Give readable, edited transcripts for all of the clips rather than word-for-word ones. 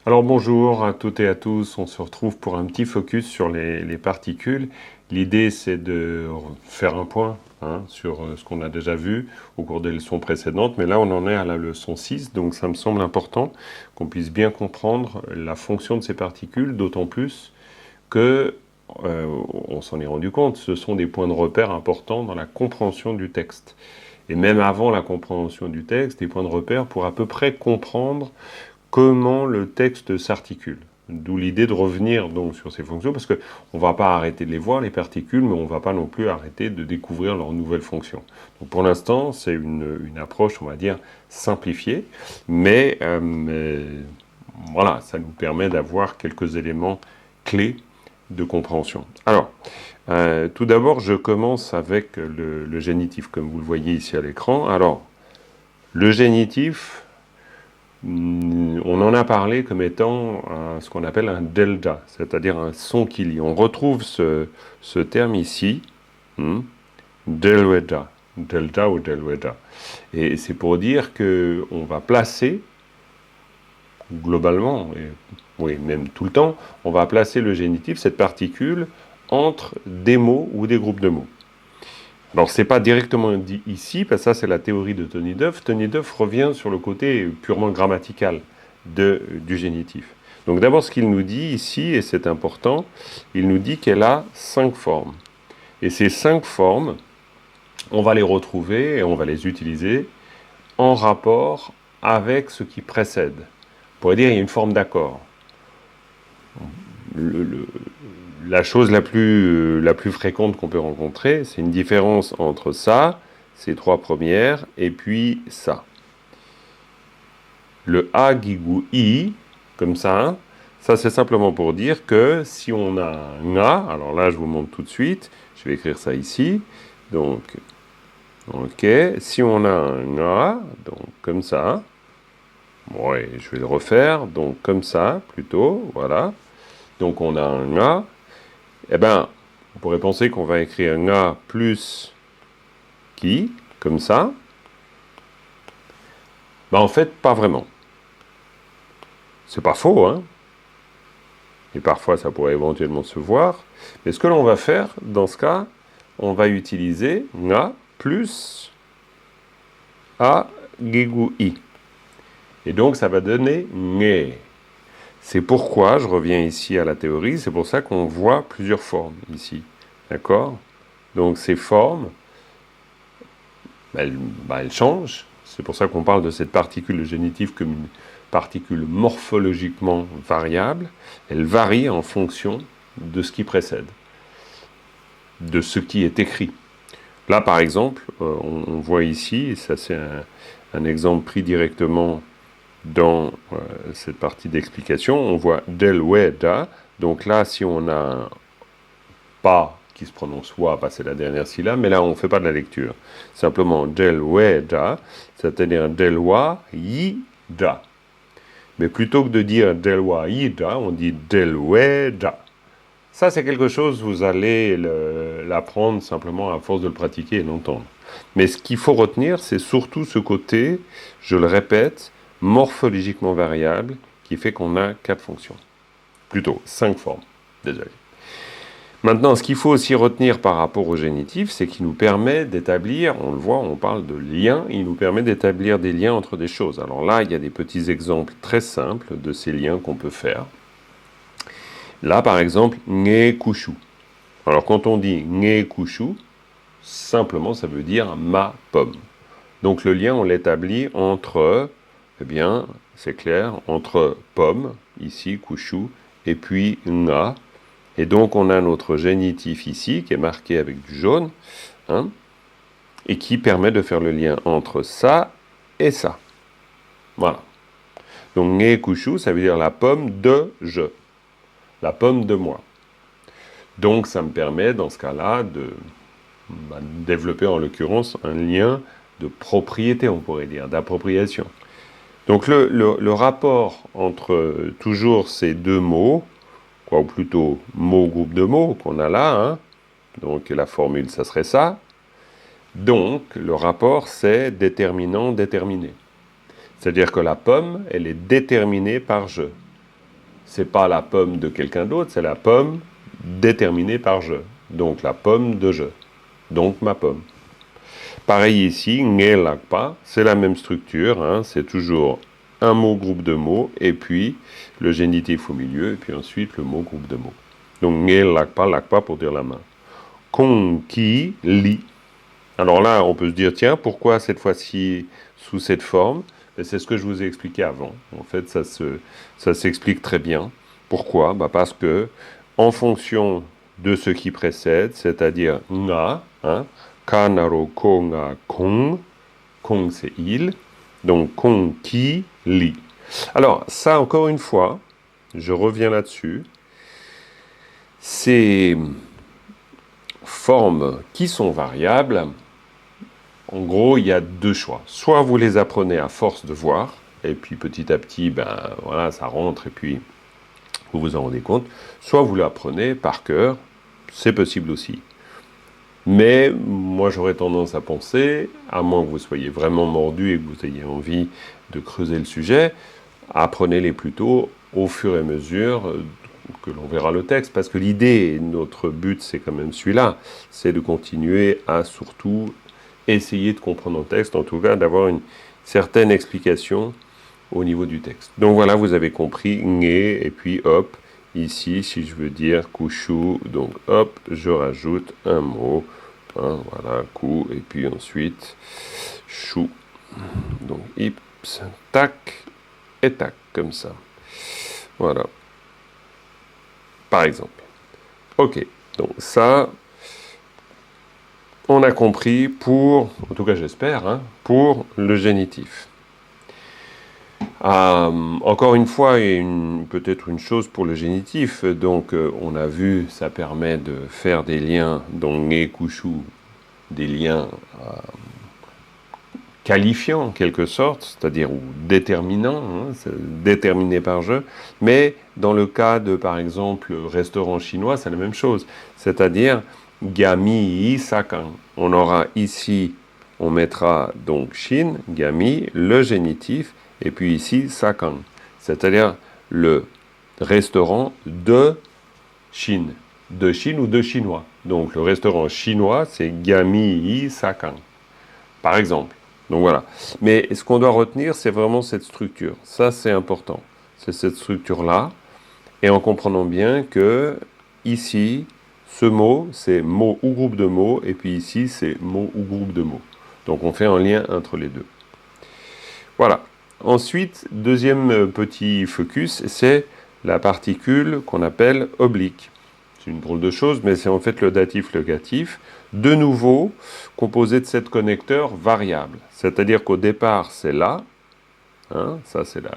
Alors bonjour à toutes et à tous, on se retrouve pour un petit focus sur les particules. L'idée c'est de faire un point sur ce qu'on a déjà vu au cours des leçons précédentes, mais là on en est à la leçon 6, donc ça me semble important qu'on puisse bien comprendre la fonction de ces particules, d'autant plus que, on s'en est rendu compte, ce sont des points de repère importants dans la compréhension du texte. Et même avant la compréhension du texte, des points de repère pour à peu près comprendre comment le texte s'articule. D'où l'idée de revenir donc sur ces fonctions, parce qu'on ne va pas arrêter de les voir, les particules, mais on ne va pas non plus arrêter de découvrir leurs nouvelles fonctions. Donc pour l'instant, c'est une approche, on va dire, simplifiée, mais voilà, ça nous permet d'avoir quelques éléments clés de compréhension. Alors, tout d'abord, je commence avec le génitif, comme vous le voyez ici à l'écran. Alors, le génitif, on en a parlé comme étant ce qu'on appelle un delta, c'est-à-dire un son qui lie. On retrouve ce terme ici, delta, delta ou delta. Et c'est pour dire qu'on va placer, globalement, et oui, même tout le temps, on va placer le génitif, cette particule, entre des mots ou des groupes de mots. Alors, ce n'est pas directement dit ici, parce que ça, c'est la théorie de Tony Duff. Tony Duff revient sur le côté purement grammatical du génitif. Donc, d'abord, ce qu'il nous dit ici, et c'est important, il nous dit qu'elle a 5 formes. Et ces 5 formes, on va les retrouver et on va les utiliser en rapport avec ce qui précède. On pourrait dire qu'il y a une forme d'accord. La chose la plus fréquente qu'on peut rencontrer, c'est une différence entre ça, ces 3 premières, et puis ça. Le A, guigou, I, comme ça c'est simplement pour dire que si on a un A, alors là je vous montre tout de suite, je vais écrire ça ici, donc, ok, si on a un A, donc comme ça, ouais, je vais le refaire, donc comme ça, plutôt, voilà, donc on a un A, eh bien, on pourrait penser qu'on va écrire un A plus qui, comme ça. Ben, en fait, pas vraiment. C'est pas faux, hein. Et parfois, ça pourrait éventuellement se voir. Mais ce que l'on va faire, dans ce cas, on va utiliser A plus A guigou I. Et donc, ça va donner Nge. C'est pourquoi, je reviens ici à la théorie, c'est pour ça qu'on voit plusieurs formes ici. D'accord ? Donc, ces formes, elles changent. C'est pour ça qu'on parle de cette particule génitive comme une particule morphologiquement variable. Elle varie en fonction de ce qui précède, de ce qui est écrit. Là, par exemple, on voit ici, et ça c'est un exemple pris directement dans cette partie d'explication, on voit delweda. Donc là, si on a un pas qui se prononce wa, c'est la dernière syllabe, mais là on ne fait pas de la lecture. Simplement delweda, c'est-à-dire delwa yida. Mais plutôt que de dire delwa yida, on dit delweda. Ça c'est quelque chose, vous allez l'apprendre simplement à force de le pratiquer et l'entendre. Mais ce qu'il faut retenir, c'est surtout ce côté, je le répète, morphologiquement variable, qui fait qu'on a 4 fonctions. Plutôt 5 formes, désolé. Maintenant, ce qu'il faut aussi retenir par rapport au génitif, c'est qu'il nous permet d'établir, on le voit, on parle de liens, il nous permet d'établir des liens entre des choses. Alors là, il y a des petits exemples très simples de ces liens qu'on peut faire. Là, par exemple, nge kushu. Alors quand on dit nge kushu, simplement ça veut dire ma pomme. Donc le lien, on l'établit entre, eh bien, c'est clair, entre pomme, ici, kushu, et puis nga. Et donc, on a notre génitif ici, qui est marqué avec du jaune, et qui permet de faire le lien entre ça et ça. Voilà. Donc, nge kushu, ça veut dire la pomme de je, la pomme de moi. Donc, ça me permet, dans ce cas-là, de développer, en l'occurrence, un lien de propriété, on pourrait dire, d'appropriation. Donc, le rapport entre toujours ces deux mots, ou plutôt mot, groupe de mots qu'on a là, donc la formule, ça serait ça. Donc, le rapport, c'est déterminant, déterminé. C'est-à-dire que la pomme, elle est déterminée par je. c'est pas la pomme de quelqu'un d'autre, c'est la pomme déterminée par je. Donc la pomme de je. Donc ma pomme. Pareil ici, nge lakpa, c'est la même structure, hein, c'est toujours un mot groupe de mots, et puis le génitif au milieu, et puis ensuite le mot groupe de mots. Donc nge lakpa pour dire la main. Kong ki li. Alors là, on peut se dire, tiens, pourquoi cette fois-ci sous cette forme? C'est ce que je vous ai expliqué avant. En fait, ça s'explique très bien. Pourquoi? Parce que, en fonction de ce qui précède, c'est-à-dire nga, hein, kanaro ko nga kong, kong c'est il, donc kong ki li. Alors, ça, encore une fois, je reviens là-dessus, ces formes qui sont variables, en gros, il y a deux choix. Soit vous les apprenez à force de voir, et puis petit à petit, voilà, ça rentre, et puis vous vous en rendez compte. Soit vous l'apprenez par cœur, c'est possible aussi. Mais moi, j'aurais tendance à penser, à moins que vous soyez vraiment mordu et que vous ayez envie de creuser le sujet, apprenez-les plutôt au fur et à mesure que l'on verra le texte, parce que l'idée, notre but, c'est quand même celui-là, c'est de continuer à surtout essayer de comprendre le texte, en tout cas d'avoir une certaine explication au niveau du texte. Donc voilà, vous avez compris, nge, et puis hop, ici, si je veux dire kushu, donc hop, je rajoute un mot, hein, voilà, ku, et puis ensuite, shu. Donc ips, tac, et tac, comme ça. Voilà. Par exemple. Ok, donc ça, on a compris pour, en tout cas j'espère, hein, pour le génitif. Encore une fois, peut-être une chose pour le génitif, donc on a vu, ça permet de faire des liens, donc nge, kushu, des liens qualifiants en quelque sorte, c'est-à-dire ou déterminants, hein, déterminé par je, mais dans le cas de, par exemple, restaurant chinois, c'est la même chose, c'est-à-dire gami sakang. On aura ici, on mettra donc shin, gami, le génitif, et puis ici sakang, c'est-à-dire le restaurant de Chine ou de chinois. Donc le restaurant chinois, c'est gami sakang, par exemple. Donc voilà. Mais ce qu'on doit retenir, c'est vraiment cette structure. Ça, c'est important. C'est cette structure-là. Et en comprenant bien que ici, ce mot, c'est mot ou groupe de mots, et puis ici, c'est mot ou groupe de mots. Donc on fait un lien entre les deux. Voilà. Ensuite, deuxième petit focus, c'est la particule qu'on appelle oblique. C'est une drôle de chose, mais c'est en fait le datif locatif, de nouveau composé de 7 connecteurs variables. C'est-à-dire qu'au départ, c'est là, hein, ça c'est on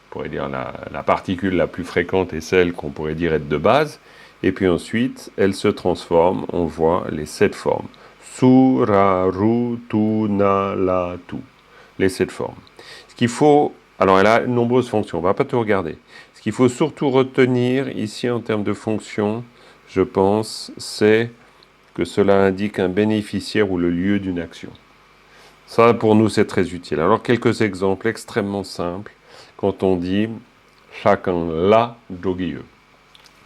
pourrait dire la particule la plus fréquente et celle qu'on pourrait dire être de base, et puis ensuite, elle se transforme, on voit les 7 formes. Su, ra, ru, tu, na, la, tu. Les 7 formes. Ce qu'il faut, alors elle a de nombreuses fonctions, on ne va pas tout regarder. Ce qu'il faut surtout retenir ici en termes de fonctions, je pense, c'est que cela indique un bénéficiaire ou le lieu d'une action. Ça, pour nous, c'est très utile. Alors, quelques exemples extrêmement simples. Quand on dit « chacun la dogieux ».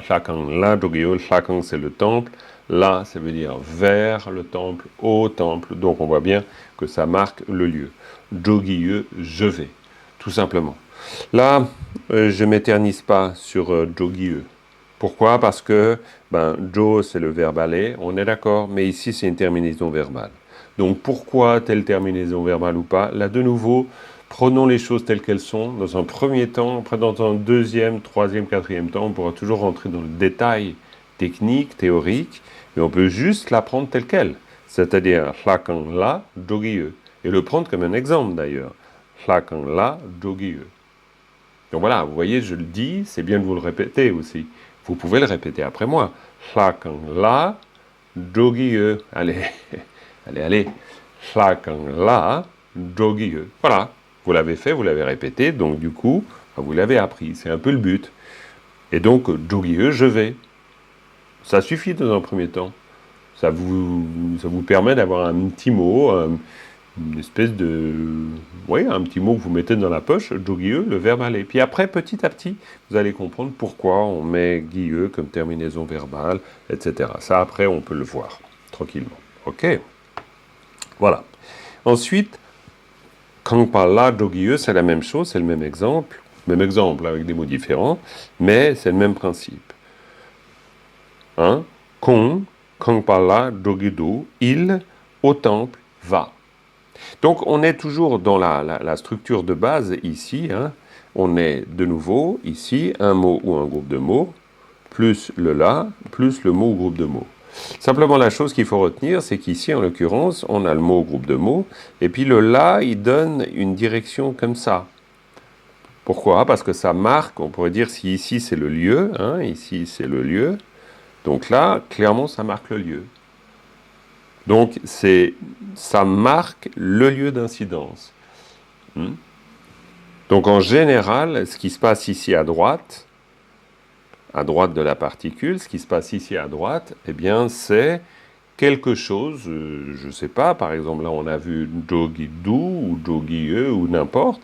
Chacun la dogieux, chacun c'est le temple. Là, ça veut dire vers le temple, au temple. Donc, on voit bien que ça marque le lieu. Dogieux, je vais, tout simplement. Là, je ne m'éternise pas sur dogieux. Pourquoi? Parce que jo, c'est le verbe aller, on est d'accord, mais ici, c'est une terminaison verbale. Donc, pourquoi telle terminaison verbale ou pas? Là, de nouveau, prenons les choses telles qu'elles sont. Dans un premier temps, après dans un deuxième, troisième, quatrième temps, on pourra toujours rentrer dans le détail technique, théorique, mais on peut juste l'apprendre telle qu'elle. C'est-à-dire, chacun la, dogieux. Et le prendre comme un exemple, d'ailleurs. Chacun la, dogieux. Donc voilà, vous voyez, je le dis, c'est bien de vous le répéter aussi. Vous pouvez le répéter après moi. Chacun la, dogieux. Allez, allez. Chacun la, dogieux. Voilà, vous l'avez fait, vous l'avez répété, donc du coup, vous l'avez appris. C'est un peu le but. Et donc, dogieux, je vais. Ça suffit dans un premier temps. Ça vous permet d'avoir un petit mot, une espèce de... Oui, un petit mot que vous mettez dans la poche, jogieux, le verbe aller. Puis après, petit à petit, vous allez comprendre pourquoi on met guilleux comme terminaison verbale, etc. Ça, après, on peut le voir tranquillement. OK? Voilà. Ensuite, quand on parle là, jogieux, c'est la même chose, c'est le même exemple avec des mots différents, mais c'est le même principe. Hein? Quand on parle là, jogido, il, au temple, va. Donc on est toujours dans la structure de base ici. Hein. On est de nouveau ici un mot ou un groupe de mots, plus le là, plus le mot ou groupe de mots. Simplement la chose qu'il faut retenir, c'est qu'ici en l'occurrence, on a le mot ou groupe de mots, et puis le là, il donne une direction comme ça. Pourquoi? Parce que ça marque, on pourrait dire si ici c'est le lieu, hein, ici c'est le lieu, donc là, clairement ça marque le lieu. Donc, ça marque le lieu d'incidence. Donc, en général, ce qui se passe ici à droite de la particule, ce qui se passe ici à droite, eh bien, c'est quelque chose, je ne sais pas, par exemple, là, on a vu jogi-do ou jogi-e ou n'importe.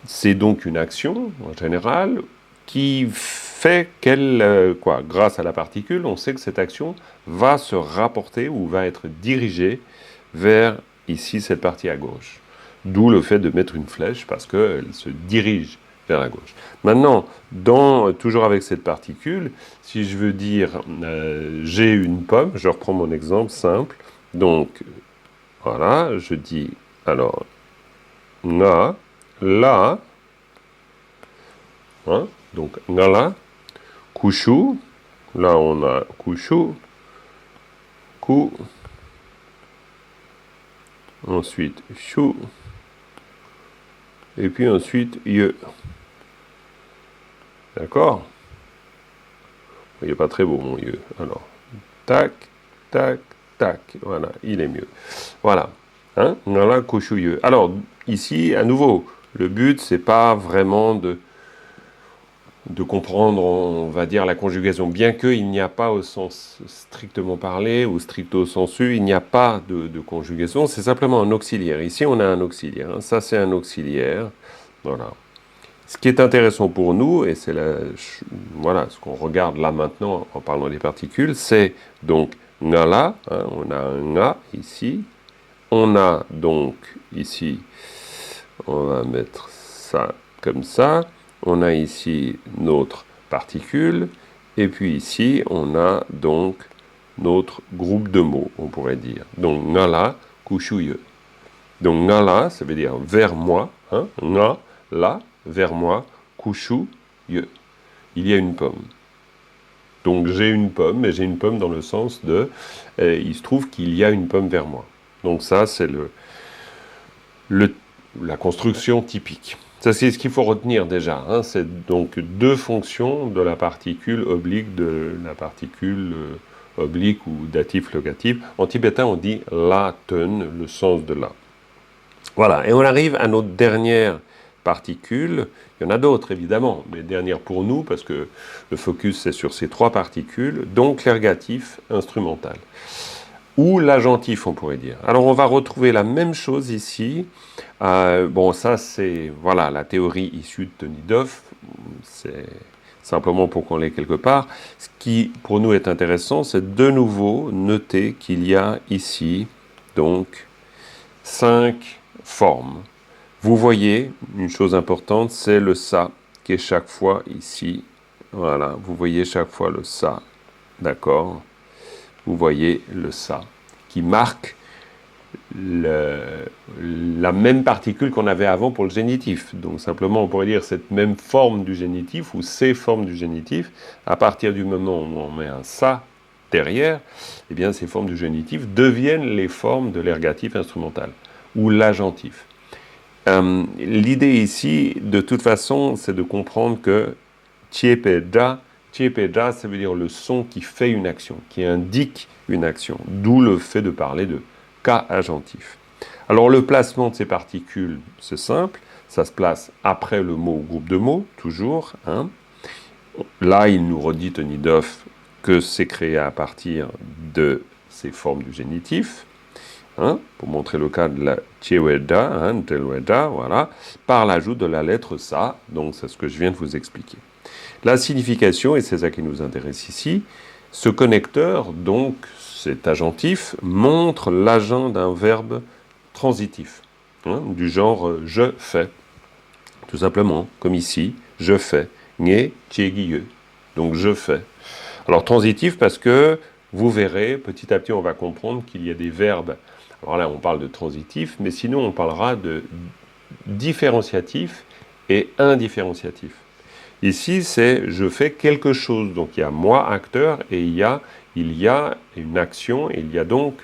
C'est donc une action, en général, qui fait qu'elle, grâce à la particule, on sait que cette action va se rapporter ou va être dirigée vers, ici, cette partie à gauche. D'où le fait de mettre une flèche, parce qu'elle se dirige vers la gauche. Maintenant, toujours avec cette particule, si je veux dire j'ai une pomme, je reprends mon exemple simple. Donc, voilà, je dis, alors, nga, la, hein, donc ngala, kushu, là on a kushu, ku, ensuite shu, et puis ensuite ye. D'accord? Il n'est pas très beau mon ye. Alors, tac, tac, tac, voilà, il est mieux. Voilà, hein, ngala, kushu, ye. Alors, ici, à nouveau, le but, c'est pas vraiment de comprendre, on va dire, la conjugaison. Bien qu'il n'y a pas au sens strictement parlé ou stricto sensu, il n'y a pas de conjugaison, c'est simplement un auxiliaire. Ici, on a un auxiliaire. Hein. Ça, c'est un auxiliaire. Voilà. Ce qui est intéressant pour nous, et c'est voilà, ce qu'on regarde là maintenant en parlant des particules, c'est donc ngala, hein, on a un nga ici. On a donc ici, on va mettre ça comme ça. On a ici notre particule, et puis ici, on a donc notre groupe de mots, on pourrait dire. Donc, ngala, kushuye. Donc, ngala, ça veut dire vers moi, hein, nga, la, vers moi, kushu, ye. Il y a une pomme. Donc, j'ai une pomme, mais j'ai une pomme dans le sens de, il se trouve qu'il y a une pomme vers moi. Donc, ça, c'est la construction typique. Ça, c'est ce qu'il faut retenir déjà. Hein. C'est donc deux fonctions de la particule oblique, de la particule oblique ou datif locatif. En tibétain, on dit la ten, le sens de la. Voilà, et on arrive à notre dernière particule. Il y en a d'autres, évidemment, mais dernière pour nous, parce que le focus, c'est sur ces trois particules, donc l'ergatif instrumental. Ou l'agentif, on pourrait dire. Alors, on va retrouver la même chose ici. Bon, ça, c'est voilà, la théorie issue de Tony Duff. C'est simplement pour qu'on l'ait quelque part. Ce qui, pour nous, est intéressant, c'est de nouveau noter qu'il y a ici, donc, 5 formes. Vous voyez, une chose importante, c'est le sa, qui est chaque fois ici. Voilà, vous voyez chaque fois le sa. D'accord ? Vous voyez le ça, qui marque la même particule qu'on avait avant pour le génitif. Donc simplement, on pourrait dire cette même forme du génitif, ou ces formes du génitif, à partir du moment où on met un ça derrière, eh bien ces formes du génitif deviennent les formes de l'ergatif instrumental, ou l'agentif. L'idée ici, de toute façon, c'est de comprendre que tiepeja, ça veut dire le son qui fait une action, qui indique une action, d'où le fait de parler de cas agentif. Alors le placement de ces particules, c'est simple, ça se place après le mot ou groupe de mots, toujours. Hein. Là, il nous redit, Tony Duff, que c'est créé à partir de ces formes du génitif. hein, pour montrer le cas de la Cheweda, hein, Telweda, voilà, par l'ajout de la lettre sa, donc c'est ce que je viens de vous expliquer. La signification, et c'est ça qui nous intéresse ici, ce connecteur, donc cet agentif, montre l'agent d'un verbe transitif, hein, du genre je fais, tout simplement, comme ici, je fais, nge tiegiye, donc je fais. Alors transitif parce que vous verrez, petit à petit on va comprendre qu'il y a des verbes, alors là on parle de transitif, mais sinon on parlera de différenciatif et indifférenciatif. Ici, c'est je fais quelque chose. Donc il y a moi, acteur, et il y a une action, et il y a donc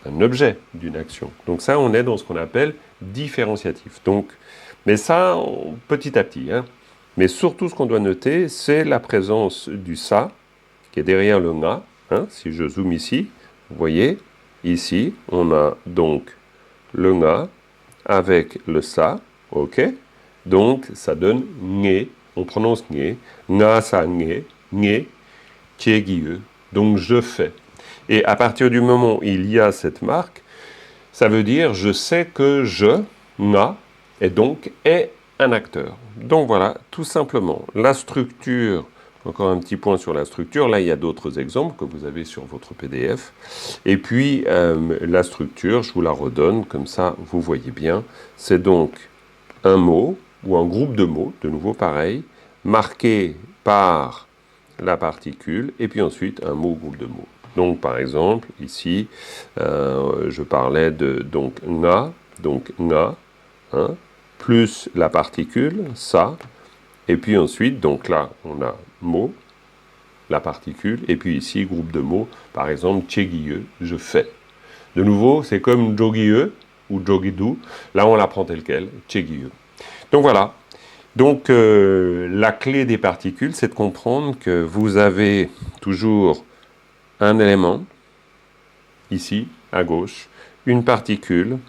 un objet d'une action. Donc ça, on est dans ce qu'on appelle différenciatif. Donc, mais ça, petit à petit. Hein. Mais surtout, ce qu'on doit noter, c'est la présence du ça, qui est derrière le na. Hein. Si je zoome ici, vous voyez, ici, on a donc le na avec le ça, ok? Donc, ça donne nge. On prononce nge, nga sa nge, nge, tiegiye. Donc je fais. Et à partir du moment où il y a cette marque, ça veut dire je sais que je, nga, et donc est un acteur. Donc voilà, tout simplement, la structure, encore un petit point sur la structure, là il y a d'autres exemples que vous avez sur votre PDF. Et puis la structure, je vous la redonne, comme ça vous voyez bien, c'est donc un mot, ou un groupe de mots, de nouveau pareil, marqué par la particule, et puis ensuite un mot ou groupe de mots. Donc par exemple, ici, je parlais de donc nga, hein, plus la particule, ça, et puis ensuite, donc là, on a mot, la particule, et puis ici, groupe de mots, par exemple, tchegiye, je fais. De nouveau, c'est comme jogiye ou jogidu, là on l'apprend tel quel, tchegiye. Donc voilà. Donc la clé des particules, c'est de comprendre que vous avez toujours un élément, ici, à gauche, une particule,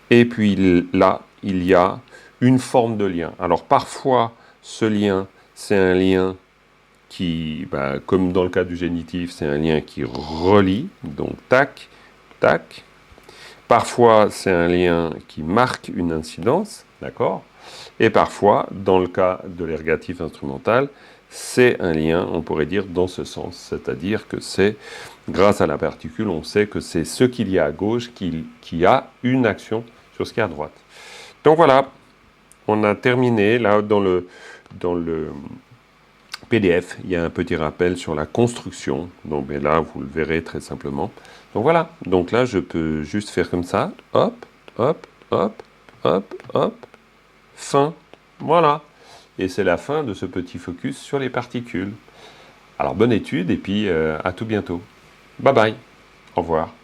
et puis là, il y a une forme de lien. Alors parfois, ce lien, c'est un lien qui, comme dans le cas du génitif, c'est un lien qui relie, donc tac, tac. Parfois, c'est un lien qui marque une incidence, d'accord? Et parfois, dans le cas de l'ergatif instrumental, c'est un lien, on pourrait dire, dans ce sens. C'est-à-dire que c'est, grâce à la particule, on sait que c'est ce qu'il y a à gauche qui a une action sur ce qu'il y a à droite. Donc voilà, on a terminé. Là, dans le PDF, il y a un petit rappel sur la construction. Donc mais là, vous le verrez très simplement. Donc voilà, donc là, je peux juste faire comme ça. Hop, hop, hop, hop, hop. Fin. Voilà. Et c'est la fin de ce petit focus sur les particules. Alors bonne étude et puis à tout bientôt. Bye bye. Au revoir.